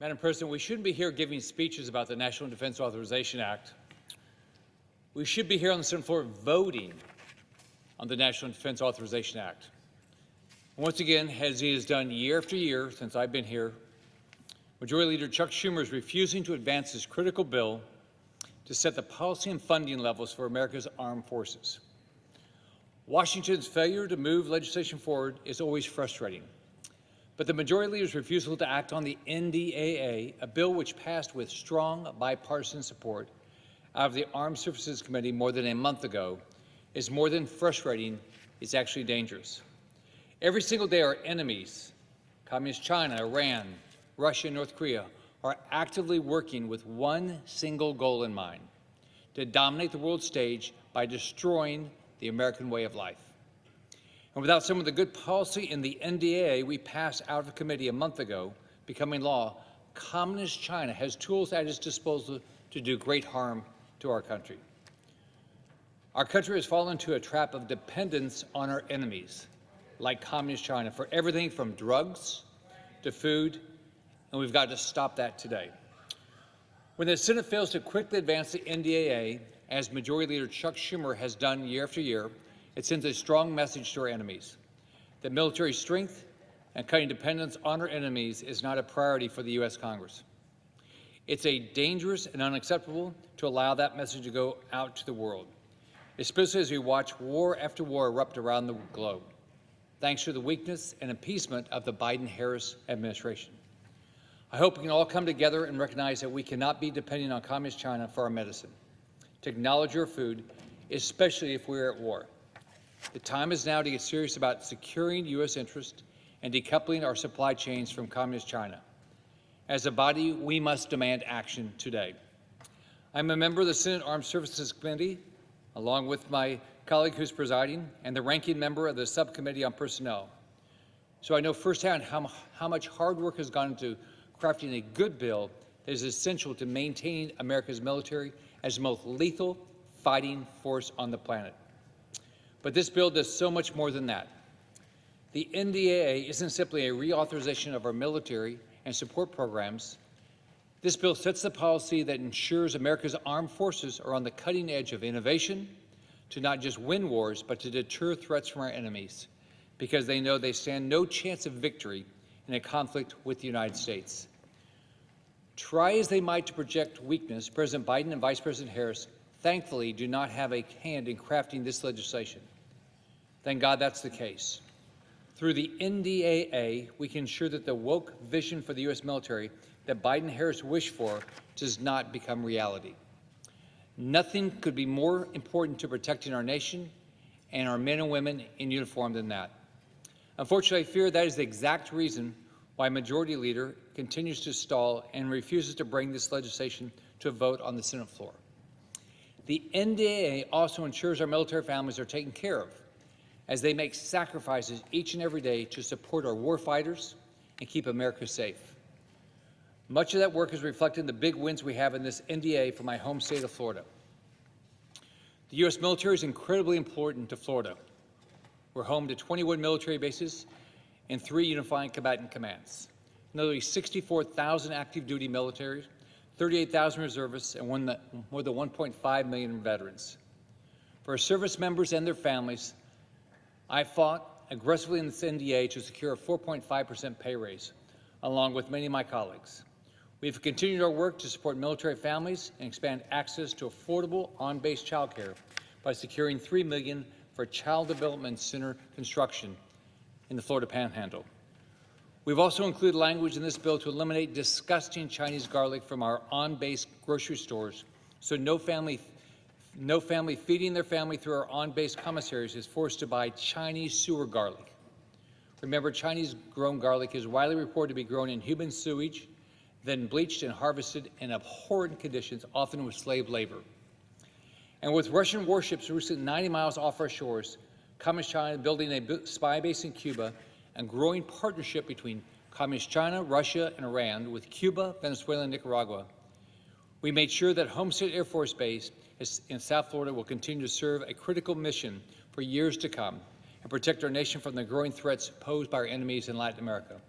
Madam President, we shouldn't be here giving speeches about the National Defense Authorization Act. We should be here on the Senate floor voting on the National Defense Authorization Act. Once again, as he has done year after year since I've been here, Majority Leader Chuck Schumer is refusing to advance this critical bill to set the policy and funding levels for America's armed forces. Washington's failure to move legislation forward is always frustrating. But the Majority Leader's refusal to act on the NDAA, a bill which passed with strong bipartisan support out of the Armed Services Committee more than a month ago, is more than frustrating, it's actually dangerous. Every single day our enemies, Communist China, Iran, Russia, and North Korea, are actively working with one single goal in mind: to dominate the world stage by destroying the American way of life. And without some of the good policy in the NDAA we passed out of committee a month ago becoming law, Communist China has tools at its disposal to do great harm to our country. Our country has fallen into a trap of dependence on our enemies, like Communist China, for everything from drugs to food, and we've got to stop that today. When the Senate fails to quickly advance the NDAA, as Majority Leader Chuck Schumer has done year after year, it sends a strong message to our enemies that military strength and cutting dependence on our enemies is not a priority for the U.S. Congress. It's dangerous and unacceptable to allow that message to go out to the world, especially as we watch war after war erupt around the globe, thanks to the weakness and appeasement of the Biden-Harris administration. I hope we can all come together and recognize that we cannot be depending on Communist China for our medicine, technology, or food, especially if we're at war. The time is now to get serious about securing U.S. interests and decoupling our supply chains from Communist China. As a body, we must demand action today. I'm a member of the Senate Armed Services Committee, along with my colleague who's presiding, and the ranking member of the Subcommittee on Personnel. So I know firsthand how much hard work has gone into crafting a good bill that is essential to maintaining America's military as the most lethal fighting force on the planet. But this bill does so much more than that. The NDAA isn't simply a reauthorization of our military and support programs. This bill sets the policy that ensures America's armed forces are on the cutting edge of innovation to not just win wars, but to deter threats from our enemies, because they know they stand no chance of victory in a conflict with the United States. Try as they might to project weakness, President Biden and Vice President Harris thankfully do not have a hand in crafting this legislation. Thank God that's the case. Through the NDAA, we can ensure that the woke vision for the U.S. military that Biden and Harris wish for does not become reality. Nothing could be more important to protecting our nation and our men and women in uniform than that. Unfortunately, I fear that is the exact reason why Majority Leader continues to stall and refuses to bring this legislation to a vote on the Senate floor. The NDAA also ensures our military families are taken care of as they make sacrifices each and every day to support our warfighters and keep America safe. Much of that work is reflected in the big wins we have in this NDAA for my home state of Florida. The U.S. military is incredibly important to Florida. We're home to 21 military bases and 3 unifying combatant commands, nearly 64,000 active duty military, 38,000 reservists, and more than 1.5 million veterans. For our service members and their families, I fought aggressively in this NDAA to secure a 4.5% pay raise, along with many of my colleagues. We've continued our work to support military families and expand access to affordable on-base child care by securing $3 million for Child Development Center construction in the Florida Panhandle. We've also included language in this bill to eliminate disgusting Chinese garlic from our on-base grocery stores, so no family feeding their family through our on-base commissaries is forced to buy Chinese sewer garlic. Remember, Chinese-grown garlic is widely reported to be grown in human sewage, then bleached and harvested in abhorrent conditions, often with slave labor. And with Russian warships recently 90 miles off our shores, Communist China building a spy base in Cuba, and growing partnership between Communist China, Russia, and Iran with Cuba, Venezuela, and Nicaragua, we made sure that Homestead Air Force Base in South Florida will continue to serve a critical mission for years to come and protect our nation from the growing threats posed by our enemies in Latin America.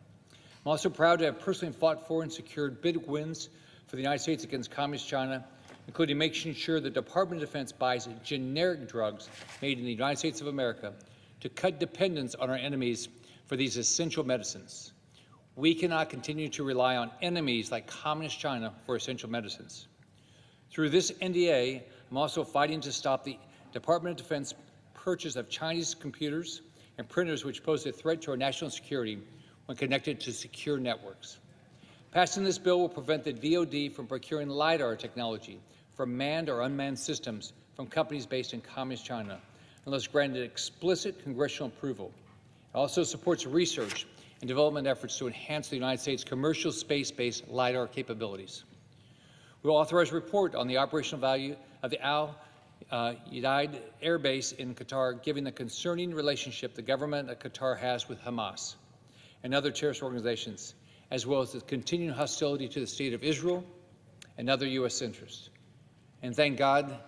I'm also proud to have personally fought for and secured big wins for the United States against Communist China, including making sure the Department of Defense buys generic drugs made in the United States of America to cut dependence on our enemies for these essential medicines. We cannot continue to rely on enemies like Communist China for essential medicines. Through this NDAA, I'm also fighting to stop the Department of Defense purchase of Chinese computers and printers which pose a threat to our national security when connected to secure networks. Passing this bill will prevent the DoD from procuring LiDAR technology for manned or unmanned systems from companies based in Communist China, unless granted explicit congressional approval. It also supports research and development efforts to enhance the United States' commercial space-based LiDAR capabilities. We will authorize a report on the operational value of the Al Udeid Air Base in Qatar, given the concerning relationship the government of Qatar has with Hamas and other terrorist organizations, as well as the continuing hostility to the state of Israel and other U.S. interests. And thank God,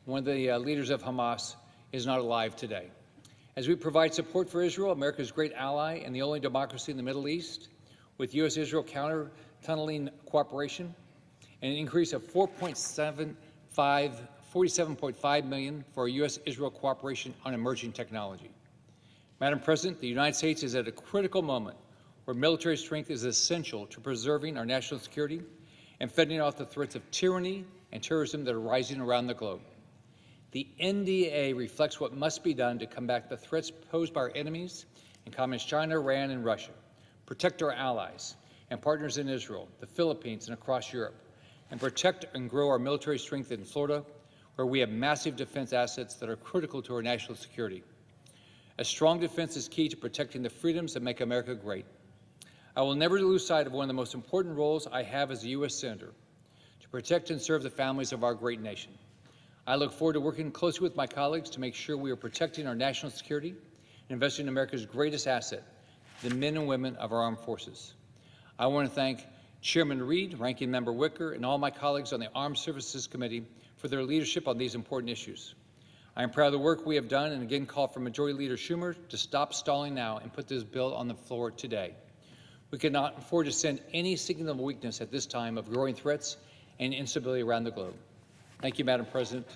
one of the leaders of Hamas is not alive today. As we provide support for Israel, America's great ally and the only democracy in the Middle East, with U.S.-Israel counter-tunneling cooperation, and an increase of $47.5 million for U.S.-Israel cooperation on emerging technology. Madam President, the United States is at a critical moment where military strength is essential to preserving our national security and fending off the threats of tyranny and terrorism that are rising around the globe. The NDAA reflects what must be done to combat the threats posed by our enemies in Communist China, Iran, and Russia, protect our allies and partners in Israel, the Philippines, and across Europe, and protect and grow our military strength in Florida, where we have massive defense assets that are critical to our national security. A strong defense is key to protecting the freedoms that make America great. I will never lose sight of one of the most important roles I have as a U.S. Senator, to protect and serve the families of our great nation. I look forward to working closely with my colleagues to make sure we are protecting our national security and investing in America's greatest asset, the men and women of our armed forces. I want to thank Chairman Reed, Ranking Member Wicker, and all my colleagues on the Armed Services Committee for their leadership on these important issues. I am proud of the work we have done and again call for Majority Leader Schumer to stop stalling now and put this bill on the floor today. We cannot afford to send any signal of weakness at this time of growing threats and instability around the globe. Thank you, Madam President.